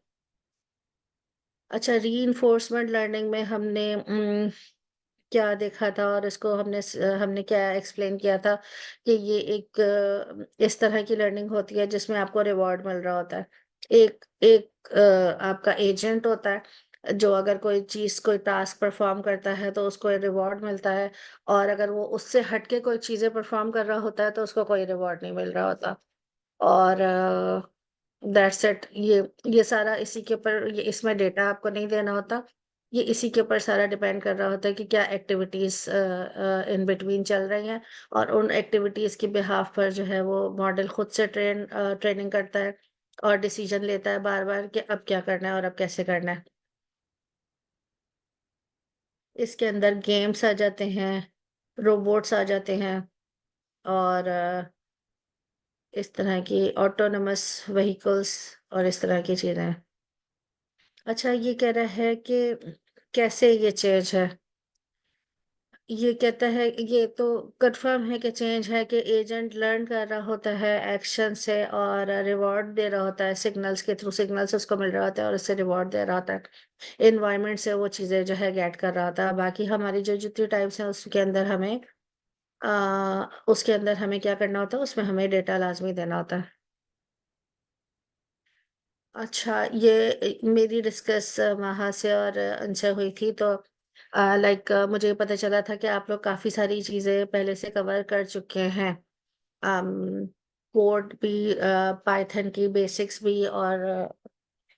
अच्छा, रीइंफोर्समेंट लर्निंग में हमने क्या देखा था, और इसको हमने क्या एक्सप्लेन किया था कि ये एक इस तरह की लर्निंग होती है जिसमें आपको रिवॉर्ड मिल रहा होता है। एक एक आपका एजेंट होता है, जो अगर कोई चीज, कोई टास्क परफॉर्म करता है तो उसको रिवॉर्ड मिलता है, और अगर वो उससे हटके कोई चीजें परफॉर्म कर रहा होता है तो उसको कोई रिवॉर्ड नहीं मिल रहा होता। और दैट्स इट। ये सारा इसी के ऊपर, ये इसमें डेटा आपको नहीं देना होता, ये इसी के ऊपर सारा डिपेंड कर रहा होता है कि क्या एक्टिविटीज इन बिटवीन चल रही हैं, और उन एक्टिविटीज के बिहाफ पर जो है वो मॉडल खुद से ट्रेनिंग करता है, और डिसीजन लेता है बार बार कि अब क्या करना है और अब कैसे करना है। इसके अंदर गेम्स आ जाते हैं, रोबोट्स आ जाते हैं, और इस तरह की ऑटोनमस व्हीकल्स, और इस तरह की चीजें। अच्छा, ये कह रहा है कि कैसे ये चेंज है। ये कहता है, ये तो कंफर्म है कि चेंज है, कि एजेंट लर्न कर रहा होता है एक्शन से, और रिवॉर्ड दे रहा होता है सिग्नल्स के थ्रू, सिग्नल्स उसको मिल रहा होता है और उससे रिवॉर्ड दे रहा होता है। इन्वायरमेंट से वो चीज़ें जो है गेट कर रहा होता है। बाकी हमारी जो जितनी टाइप्स हैं उसके अंदर हमें क्या करना होता है, उसमें हमें डेटा लाजमी देना होता है। अच्छा, ये मेरी डिस्कस महा से और उनसे हुई थी, तो लाइक मुझे पता चला था कि आप लोग काफ़ी सारी चीज़ें पहले से कवर कर चुके हैं। कोड भी, पाइथन की बेसिक्स भी, और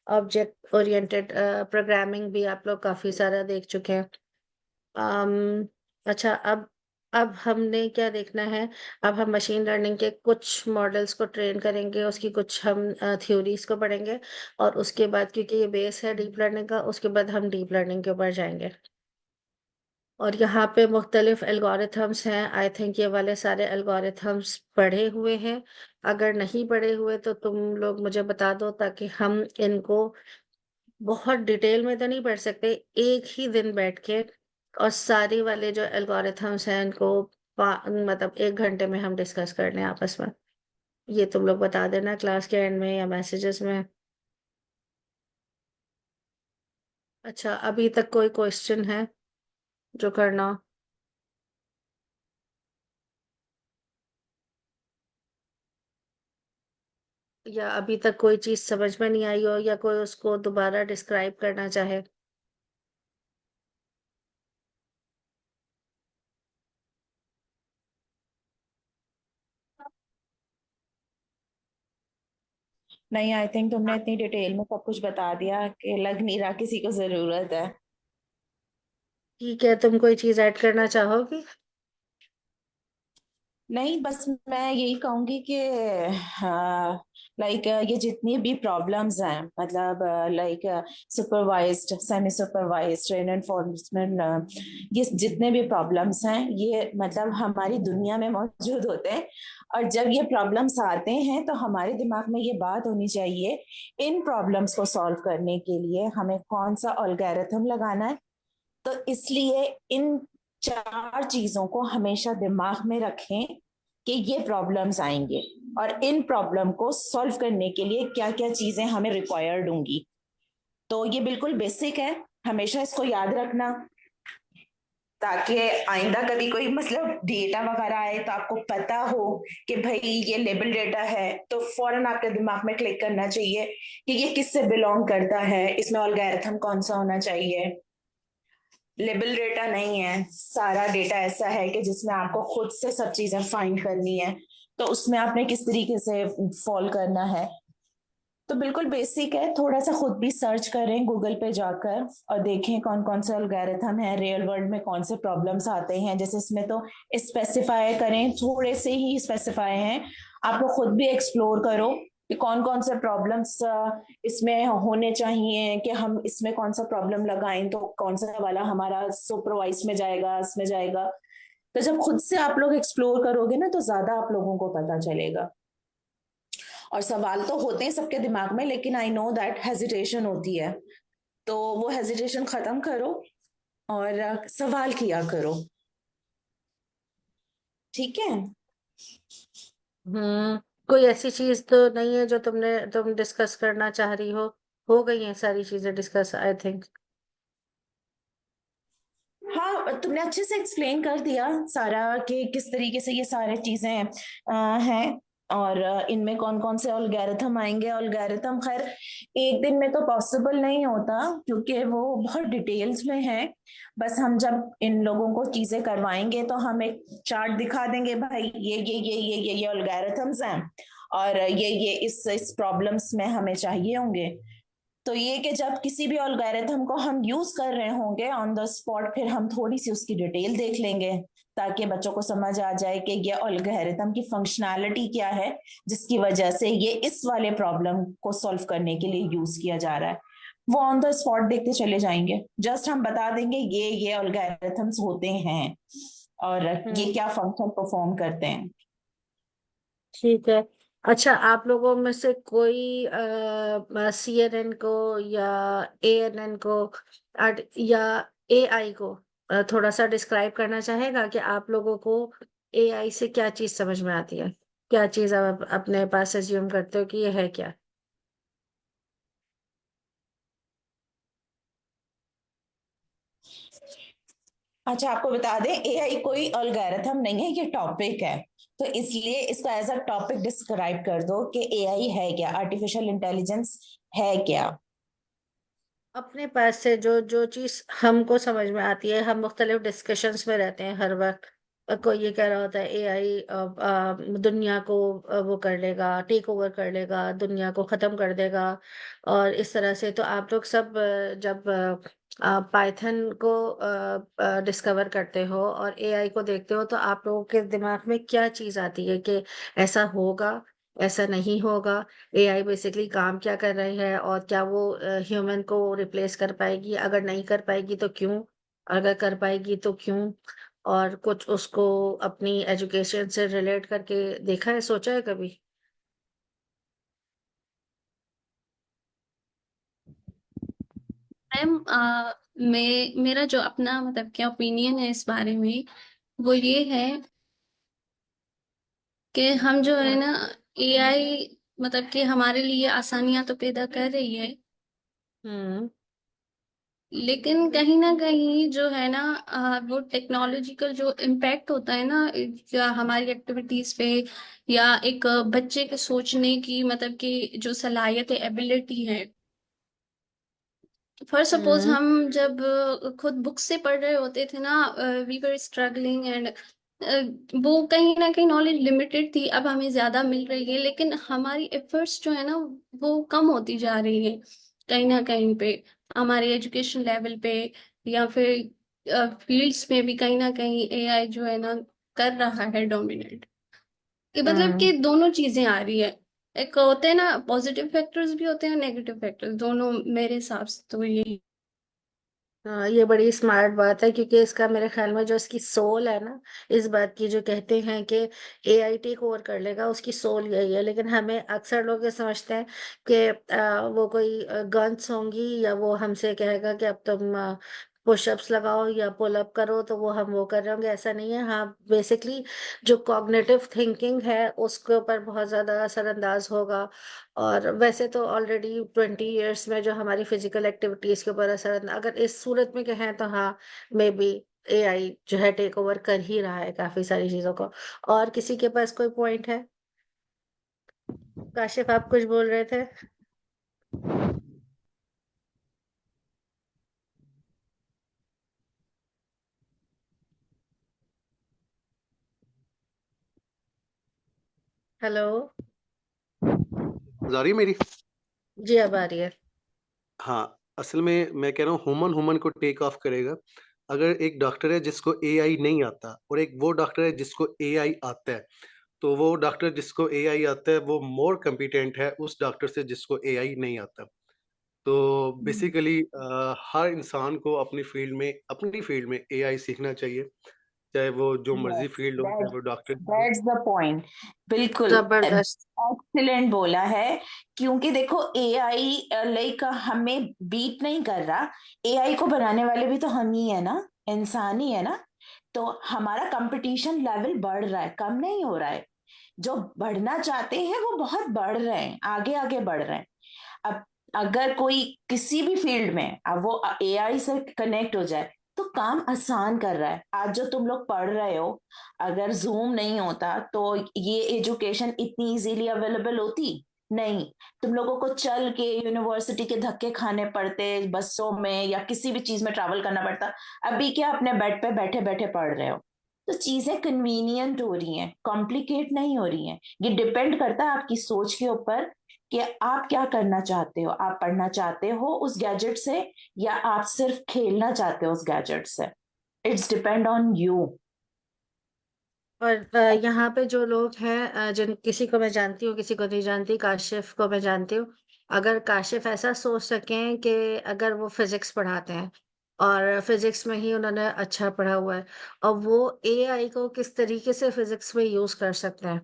ऑब्जेक्ट ओरिएंटेड प्रोग्रामिंग भी आप लोग काफ़ी सारा देख चुके हैं। अच्छा, अब हमने क्या देखना है? अब हम मशीन लर्निंग के कुछ मॉडल्स को ट्रेन करेंगे, उसकी कुछ हम थ्योरीज को पढ़ेंगे, और उसके बाद, क्योंकि ये बेस है डीप लर्निंग का, उसके बाद हम डीप लर्निंग के ऊपर जाएंगे। और यहाँ पे मुख्तलिफ एल्गोरिथम्स हैं। आई थिंक ये वाले सारे एल्गोरिथम्स पढ़े हुए हैं। अगर नहीं पढ़े हुए तो तुम लोग मुझे बता दो, ताकि हम इनको बहुत डिटेल में तो नहीं पढ़ सकते, एक ही दिन बैठ के और सारी वाले जो एल्गोरिथम्स हैं इनको मतलब 1 घंटे में हम डिस्कस कर लें आपस में। ये तुम लोग बता देना क्लास के एंड में या मैसेजेस में। अच्छा, अभी तक कोई क्वेश्चन है जो करना हो? या अभी तक कोई चीज समझ में नहीं आई हो, या कोई उसको दोबारा डिस्क्राइब करना चाहे? नहीं, आई थिंक तुमने इतनी डिटेल में सब कुछ बता दिया कि लग नहीं रहा किसी को जरूरत है। ठीक है, तुम कोई चीज ऐड करना चाहोगी? नहीं, बस मैं यही कहूंगी कि लाइक ये जितनी भी प्रॉब्लम्स हैं, मतलब like supervised, semi supervised, rain enforcement, ये जितने भी प्रॉब्लम्स हैं ये मतलब हमारी दुनिया में मौजूद होते हैं। और जब ये प्रॉब्लम्स आते हैं तो हमारे दिमाग में ये बात होनी चाहिए, इन प्रॉब्लम्स को सॉल्व करने के लिए हमें कौन सा एल्गोरिथम लगाना है। तो इसलिए इन 4 चीजों को हमेशा दिमाग में रखें कि ये प्रॉब्लम्स आएंगे और इन प्रॉब्लम को सॉल्व करने के लिए क्या क्या चीजें हमें रिक्वायर्ड होंगी। तो ये बिल्कुल बेसिक है, हमेशा इसको याद रखना, ताकि आइंदा कभी कोई मतलब डेटा वगैरह आए तो आपको पता हो कि भाई ये लेबल डेटा है, तो फौरन आपके दिमाग में क्लिक करना चाहिए कि ये किससे बिलोंग करता है, इसमें एल्गोरिथम कौन सा होना चाहिए। लेबल डेटा नहीं है, सारा डेटा ऐसा है कि जिसमें आपको खुद से सब चीजें फाइंड करनी है, तो उसमें आपने किस तरीके से फॉलो करना है। तो बिल्कुल बेसिक है, थोड़ा सा खुद भी सर्च करें गूगल पे जाकर और देखें कौन कौन से एल्गोरिथम है, रियल वर्ल्ड में कौन से प्रॉब्लम्स आते हैं। जैसे इसमें तो स्पेसिफाई करें, थोड़े से ही स्पेसिफाई हैं, आप लोग खुद भी एक्सप्लोर करो कि कौन कौन से प्रॉब्लम्स इसमें होने चाहिए, कि हम इसमें कौन सा प्रॉब्लम लगाएं तो कौन सा वाला हमारा सुपरवाइज में जाएगा, इसमें जाएगा। तो जब खुद से आप लोग एक्सप्लोर करोगे ना तो ज्यादा आप लोगों को पता चलेगा। और सवाल तो होते हैं सबके दिमाग में, लेकिन आई नो दैट हेजिटेशन होती है, तो वो हेजिटेशन खत्म करो और सवाल किया करो। ठीक है। कोई ऐसी चीज तो नहीं है जो तुम डिस्कस करना चाह रही हो गई हैं सारी चीजें डिस्कस, आई थिंक। हाँ, तुमने अच्छे से एक्सप्लेन कर दिया सारा कि किस तरीके से ये सारे चीजें हैं, और इनमें कौन कौन से एल्गोरिथम आएंगे। एल्गोरिथम खैर एक दिन में तो पॉसिबल नहीं होता, क्योंकि वो बहुत डिटेल्स में है। बस हम जब इन लोगों को चीजें करवाएंगे तो हम एक चार्ट दिखा देंगे, भाई ये एल्गोरिथम्स हैं और ये इस प्रॉब्लम्स में हमें चाहिए होंगे। तो ये कि जब किसी भी एल्गोरिथम को हम यूज कर रहे होंगे ऑन द स्पॉट, फिर हम थोड़ी सी उसकी डिटेल देख लेंगे, ताकि बच्चों को समझ आ जाए कि ये एल्गोरिथम की फंक्शनैलिटी क्या है, जिसकी वजह से ये इस वाले प्रॉब्लम को सॉल्व करने के लिए यूज किया जा रहा है। वो ऑन द स्पॉट देखते चले जाएंगे, जस्ट हम बता देंगे ये एल्गोरिथम्स होते हैं और ये हम्म क्या फंक्शन परफॉर्म करते हैं। ठीक है। अच्छा, आप लोगों में से कोई CNN को या ANN को या AI को थोड़ा सा डिस्क्राइब करना चाहेगा कि आप लोगों को AI से क्या चीज समझ में आती है? क्या चीज आप अपने पास एज्यूम करते हो कि ये है क्या? अच्छा, आपको बता दें एआई कोई एल्गोरिथम नहीं है, ये टॉपिक है। तो इसलिए इसको एज अ टॉपिक डिस्क्राइब कर दो कि एआई है क्या, आर्टिफिशियल इंटेलिजेंस है क्या। अपने पास से जो जो चीज हमको समझ में आती है, हम मुख्तलिफ डिस्कशंस में रहते हैं हर वक्त। कोई ये कह रहा होता है एआई दुनिया को वो कर लेगा, टेक ओवर कर लेगा, दुनिया को खत्म कर देगा। और इस तरह से तो आप लोग सब जब पाइथन को डिस्कवर करते हो और एआई को देखते हो, तो आप लोगों के दिमाग में क्या चीज आती है कि ऐसा होगा, ऐसा नहीं होगा? एआई बेसिकली काम क्या कर रही है, और क्या वो ह्यूमन को रिप्लेस कर पाएगी? अगर नहीं कर पाएगी तो क्यों? अगर कर पाएगी तो क्यों? और कुछ उसको अपनी एजुकेशन से रिलेट करके देखा है, सोचा है कभी? मैम, मेरा जो अपना मतलब क्या ओपिनियन है इस बारे में, वो ये है कि हम जो है ना, एआई मतलब कि हमारे लिए आसानियां तो पैदा कर रही है, हम्म। लेकिन कहीं ना कहीं जो है ना, वो टेक्नोलॉजिकल जो इम्पैक्ट होता है ना, या हमारी एक्टिविटीज पे, या एक बच्चे के सोचने की मतलब कि जो सलाहियत है, एबिलिटी है। फॉर सपोज हम्म। हम जब खुद बुक से पढ़ रहे होते थे ना, वी वर स्ट्रगलिंग एंड वो कहीं ना कहीं नॉलेज लिमिटेड थी, अब हमें ज्यादा मिल रही है, लेकिन हमारी एफर्ट्स जो है ना, वो कम होती जा रही है कहीं ना कहीं पे, हमारे एजुकेशन लेवल पे, या फिर फील्ड्स में भी कहीं ना कहीं एआई जो है ना कर रहा है डोमिनेट। कि मतलब हम्म। कि दोनों चीजें आ रही है, एक होते हैं ना पॉजिटिव फैक्टर्स भी होते हैं, नेगेटिव फैक्टर्स दोनों, मेरे हिसाब से तो यही। हाँ, ये बड़ी स्मार्ट बात है, क्योंकि इसका मेरे ख्याल में जो इसकी सोल है ना, इस बात की जो कहते हैं कि एआई टेक ओवर कर लेगा, उसकी सोल यही है। लेकिन हमें अक्सर लोग ये समझते हैं कि वो कोई गन्स होंगी, या वो हमसे कहेगा कि अब तुम पुशअप्स लगाओ या पुल अप करो, तो वो हम वो कर रहे होंगे। ऐसा नहीं है। हाँ, बेसिकली जो कॉग्निटिव थिंकिंग है उसके ऊपर बहुत ज्यादा असरअंदाज होगा। और वैसे तो ऑलरेडी 20 ईयर्स में जो हमारी फिजिकल एक्टिविटीज के ऊपर असर, अगर इस सूरत में कहें तो हाँ, मे बी एआई जो है टेक ओवर कर ही रहा है काफी सारी चीजों को। और किसी के पास कोई पॉइंट है? काशिफ, आप कुछ बोल रहे थे? हेलो। आ रही है मेरी। जी, अब आ रही है। हाँ, असल में मैं कह रहा हूँ ह्यूमन ह्यूमन को टेक ऑफ करेगा। अगर एक डॉक्टर है जिसको एआई नहीं आता और एक वो डॉक्टर है जिसको एआई आता है, तो वो डॉक्टर जिसको एआई आता है वो मोर कॉम्पिटेंट है उस डॉक्टर से जिसको एआई नहीं आता। तो बेसिकली हर इंसान को अपनी फील्ड में एआई सीखना चाहिए, चाहे वो जो मर्जी यस, फील्ड हो, चाहे वो डॉक्टर हो। That's the point. बिल्कुल जबरदस्त। एक्सीलेंट बोला है। क्योंकि देखो एआई लाइक हमें बीट नहीं कर रहा, एआई को बनाने वाले भी तो हम ही है ना, इंसान ही है ना। तो हमारा कंपटीशन लेवल बढ़ रहा है, कम नहीं हो रहा है। जो बढ़ना चाहते हैं वो बहुत बढ़ रहे हैं, आगे आगे बढ़ रहे हैं। अब अगर कोई किसी भी फील्ड में अब वो एआई से कनेक्ट हो जाए तो काम आसान कर रहा है। आज जो तुम लोग पढ़ रहे हो, अगर जूम नहीं होता तो ये एजुकेशन इतनी इजीली अवेलेबल होती नहीं। तुम लोगों को चल के यूनिवर्सिटी के धक्के खाने पड़ते, बसों में या किसी भी चीज में ट्रैवल करना पड़ता। अभी क्या अपने बेड पे बैठे बैठे पढ़ रहे हो। तो चीजें कन्वीनियंट हो रही हैं, कॉम्प्लिकेट नहीं हो रही हैं। ये डिपेंड करता है आपकी सोच के ऊपर कि आप क्या करना चाहते हो। आप पढ़ना चाहते हो उस गैजेट से या आप सिर्फ खेलना चाहते हो उस गैजेट से। It's depend on you. और यहाँ पे जो लोग हैं, जिन किसी को मैं जानती हूँ, किसी को नहीं जानती, काशिफ को मैं जानती हूँ। अगर काशिफ ऐसा सोच सकें कि अगर वो फिजिक्स पढ़ाते हैं और फिजिक्स में ही उन्होंने अच्छा पढ़ा हुआ है, और वो एआई को किस तरीके से फिजिक्स में यूज कर सकते हैं,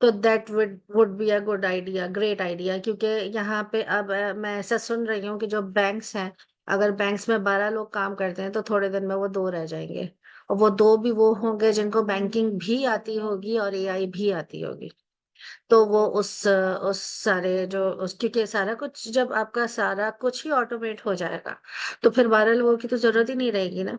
तो that would be a good idea, great idea. क्योंकि यहाँ पे अब मैं ऐसा सुन रही हूँ कि जो बैंक्स हैं, अगर बैंक्स में 12 लोग काम करते हैं तो थोड़े दिन में वो 2 रह जाएंगे। और वो 2 भी वो होंगे जिनको बैंकिंग भी आती होगी और एआई भी आती होगी। तो वो उस सारे जो उस क्योंकि सारा कुछ, जब आपका सारा कुछ ही ऑटोमेट हो जाएगा, तो फिर 12 लोगों की तो जरूरत ही नहीं रहेगी ना।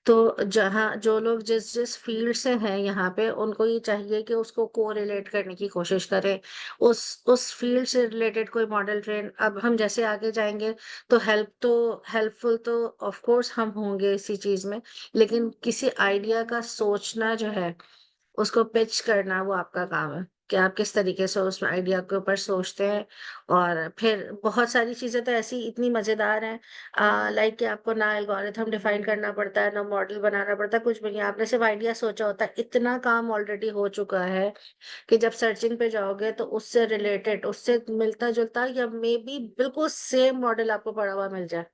तो जहाँ जो लोग जिस जिस फील्ड से हैं यहाँ पे, उनको ये चाहिए कि उसको कोरिलेट करने की कोशिश करें। उस फील्ड से रिलेटेड कोई मॉडल ट्रेन, अब हम जैसे आगे जाएँगे तो हेल्पफुल तो ऑफ कोर्स हम होंगे इसी चीज़ में, लेकिन किसी आइडिया का सोचना जो है, उसको पिच करना वो आपका काम है, कि आप किस तरीके से उस आइडिया के ऊपर सोचते हैं। और फिर बहुत सारी चीज़ें तो ऐसी इतनी मज़ेदार हैं, लाइक कि आपको ना एल्गोरिथम डिफाइन करना पड़ता है, ना मॉडल बनाना पड़ता है, कुछ भी नहीं। आपने सिर्फ आइडिया सोचा होता है, इतना काम ऑलरेडी हो चुका है कि जब सर्चिंग पे जाओगे तो उससे रिलेटेड, उससे मिलता-जुलता या मेबी बिल्कुल सेम मॉडल आपको पड़ा हुआ मिल जाए,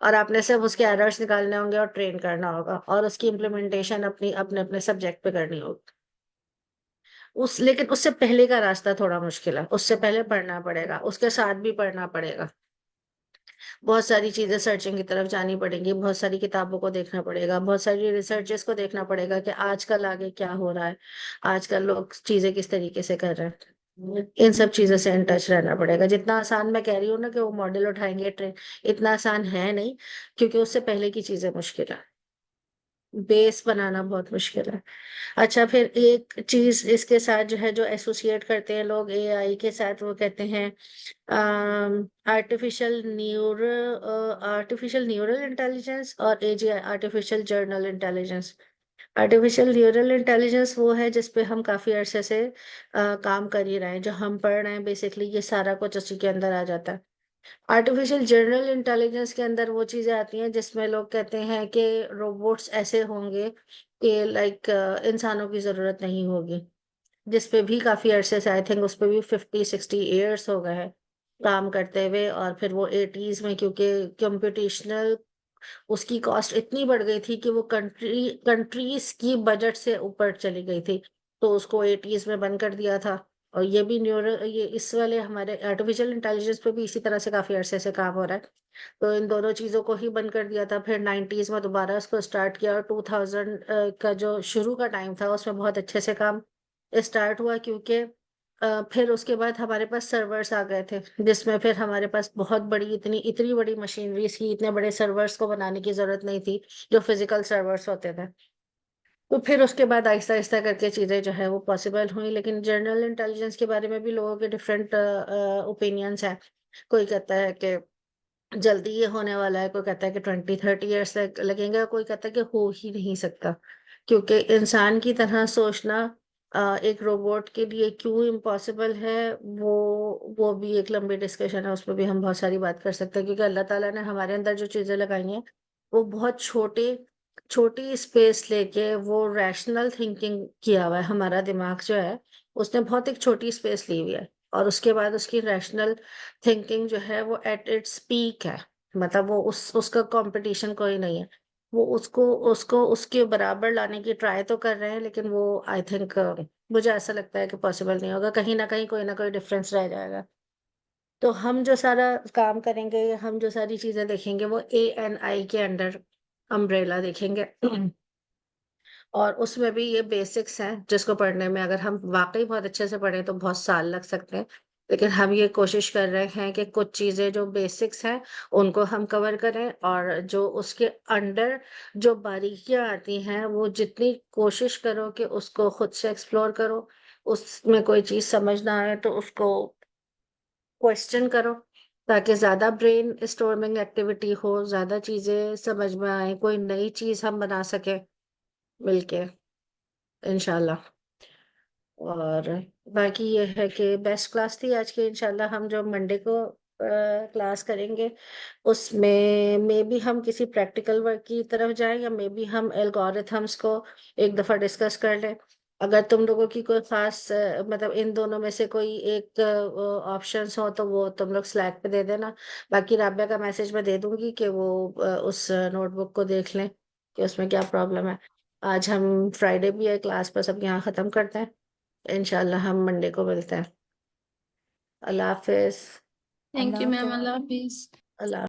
और आपने सिर्फ उसके एरर्स निकालने होंगे और ट्रेन करना होगा, और उसकी इम्प्लीमेंटेशन अपने-अपने सब्जेक्ट पे करनी होगी। लेकिन उससे पहले का रास्ता थोड़ा मुश्किल है, उससे पहले पढ़ना पड़ेगा, उसके साथ भी पढ़ना पड़ेगा। बहुत सारी चीज़ें सर्चिंग की तरफ जानी पड़ेंगी, बहुत सारी किताबों को देखना पड़ेगा, बहुत सारी रिसर्चेस को देखना पड़ेगा कि आजकल आगे क्या हो रहा है, आजकल लोग चीज़ें किस तरीके से कर रहे हैं। इन सब चीज़ों से इन टच रहना पड़ेगा। जितना आसान मैं कह रही हूँ ना कि वो मॉडल उठाएँगे, इतना आसान है नहीं, क्योंकि उससे पहले की चीज़ें मुश्किल है। बेस बनाना बहुत मुश्किल है। अच्छा, फिर एक चीज़ इसके साथ जो है, जो एसोसिएट करते हैं लोग एआई के साथ, वो कहते हैं आर्टिफिशियल न्यूरल इंटेलिजेंस और AGI, artificial journal intelligence. Artificial neural intelligence वो है जिस पे हम काफ़ी अरसे से काम कर ही रहे हैं, जो हम पढ़ रहे हैं बेसिकली ये सारा कुछ उसी के अंदर आ जाता है। आर्टिफिशियल जनरल इंटेलिजेंस के अंदर वो चीज़ें आती हैं जिसमें लोग कहते हैं कि रोबोट्स ऐसे होंगे कि लाइक इंसानों की ज़रूरत नहीं होगी, जिस पे भी काफ़ी अरसे से, आई थिंक उस पे भी 50-60 ईयर्स हो गए हैं काम करते हुए, और फिर वो 80s में, क्योंकि कंप्यूटेशनल उसकी कॉस्ट इतनी बढ़ गई थी कि वो कंट्रीज की बजट से ऊपर चली गई थी, तो उसको 80s में बंद कर दिया था। और ये इस वाले हमारे आर्टिफिशियल इंटेलिजेंस पे भी इसी तरह से काफी अरसे से काम हो रहा है, तो इन दोनों चीजों को ही बंद कर दिया था। फिर 90s में दोबारा उसको स्टार्ट किया, और 2000 का जो शुरू का टाइम था उसमें बहुत अच्छे से काम स्टार्ट हुआ, क्योंकि फिर उसके बाद हमारे पास सर्वर्स आ गए थे, जिसमें फिर हमारे पास बहुत बड़ी, इतनी इतनी बड़ी मशीनरीज की, इतने बड़े सर्वर्स को बनाने की जरूरत नहीं थी, जो फिजिकल सर्वर्स होते थे। तो फिर उसके बाद आहिस्ता आहिस्ता करके चीजें जो है वो पॉसिबल हुई। लेकिन जनरल इंटेलिजेंस के बारे में भी लोगों के डिफरेंट ओपिनियंस हैं। कोई कहता है कि जल्दी ये होने वाला है, कोई कहता है कि 20-30 ईयर्स तक लगेंगे, कोई कहता है कि हो ही नहीं सकता, क्योंकि इंसान की तरह सोचना एक रोबोट के लिए क्यों इम्पॉसिबल है, वो भी एक लंबी डिस्कशन है, उस पर भी हम बहुत सारी बात कर सकते हैं, क्योंकि अल्लाह ताला ने हमारे अंदर जो चीजें लगाई हैं वो बहुत छोटी स्पेस लेके वो रैशनल थिंकिंग किया हुआ है। हमारा दिमाग जो है उसने बहुत एक छोटी स्पेस ली हुई है, और उसके बाद उसकी रैशनल थिंकिंग जो है वो एट इट्स पीक है। मतलब वो उसका कंपटीशन कोई नहीं है। वो उसको उसको उसके बराबर लाने की ट्राई तो कर रहे हैं, लेकिन वो आई थिंक मुझे ऐसा लगता है कि पॉसिबल नहीं होगा, कहीं ना कोई डिफरेंस रह जाएगा। तो हम जो सारा काम करेंगे, हम जो सारी चीजें देखेंगे, वो ANI के अंडर अम्ब्रेला देखेंगे। और उसमें भी ये बेसिक्स हैं जिसको पढ़ने में अगर हम वाकई बहुत अच्छे से पढ़ें तो बहुत साल लग सकते हैं, लेकिन हम ये कोशिश कर रहे हैं कि कुछ चीज़ें जो बेसिक्स हैं उनको हम कवर करें, और जो उसके अंडर जो बारीकियां आती हैं वो जितनी कोशिश करो कि उसको खुद से एक्सप्लोर करो, उसमें कोई चीज़ समझ ना आए तो उसको क्वेश्चन करो, ताकि ज़्यादा ब्रेन स्टॉर्मिंग एक्टिविटी हो, ज़्यादा चीज़ें समझ में आए, कोई नई चीज़ हम बना सकें मिलके, इंशाल्लाह। और बाकी ये है कि बेस्ट क्लास थी आज की। इंशाल्लाह हम जो मंडे को क्लास करेंगे उसमें मे बी हम किसी प्रैक्टिकल वर्क की तरफ जाएं, या मे बी हम एल्गोरिथम्स को एक दफ़ा डिस्कस कर लें। अगर तुम लोगों की कोई खास मतलब इन दोनों में से कोई एक ऑप्शंस हो तो वो तुम लोग स्लैक पे दे देना। बाकी राबिया का मैसेज मैं दे दूंगी कि वो उस नोटबुक को देख लें कि उसमें क्या प्रॉब्लम है। आज हम फ्राइडे भी है, क्लास पर सब यहाँ ख़त्म करते हैं। इंशाल्लाह हम मंडे को मिलते हैं। अल्लाह हाफिज। थैंक यू अल्लाह मैम, हाफिज। अल्लाह हाफिज। अल्लाह